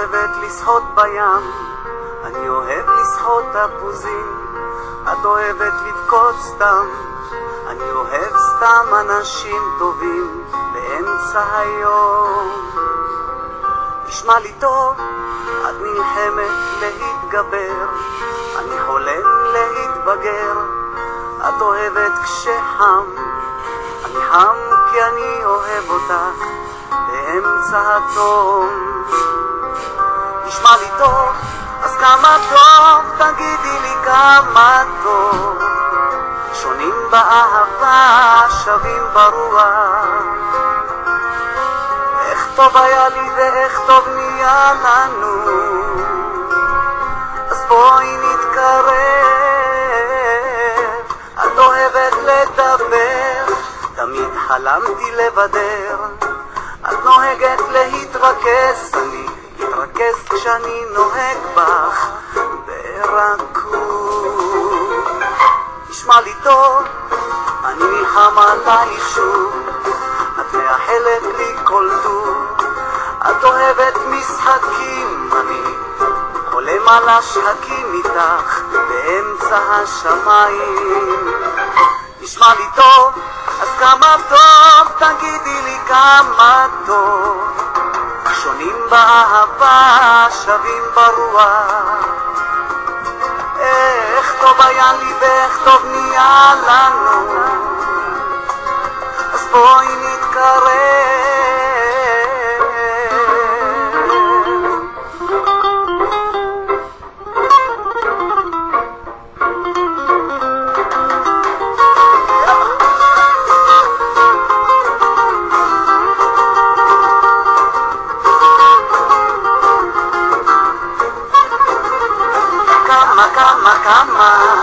אוהבת לשחות בים, אני אוהב לשחות תפוזים. את אוהבת לבכות סתם, אני אוהב סתם אנשים טובים באמצע היום. נשמע לי טוב, את נלחמת להתגבר, אני חולם להתבגר. את אוהבת כשחם, אני חם כי אני אוהב אותך באמצע התום. נשמע לי טוב, אז כמה טוב, תגידי לי כמה טוב. שונים באהבה, שווים ברוח. איך טוב היה לי ואיך טוב נהיה לנו, אז בואי נתקרב. את אוהבת לדבר, תמיד חלמתי לבדר. את נוהגת להתרכז, אני מתרכז כשאני נוהג בך ברכות. נשמע לי טוב, אני נלחם עלייך שוב, את מאחלת לי כל טוב. את אוהבת משחקים, אני חולם על השחקים איתך באמצע השמיים. נשמע לי טוב, אז כמה טוב, תגידי לי כמה טוב. שונים באהבה, שווים ברוח. איך טוב היה לי ואיך טוב נהיה לנו, אז בואי נתקרב.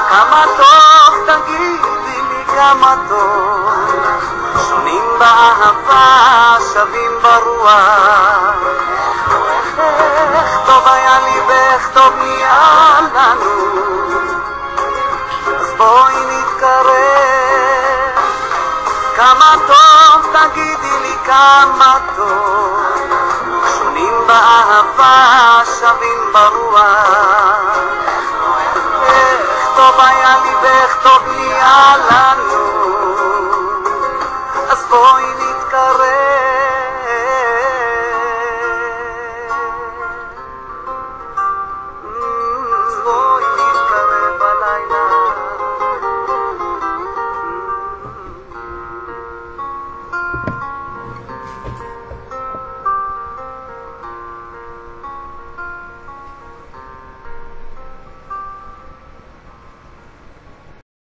כמה טוב, תגידי לי כמה טוב. שונים באהבה, שווים ברוח. איך טוב היה לי ואיך טוב נהיה לנו, אז בואי נתקרב. כמה טוב, תגידי לי כמה טוב. שונים באהבה, שווים ברוח. טוב היה לי ואיך טוב נהיה לנו, אז בואי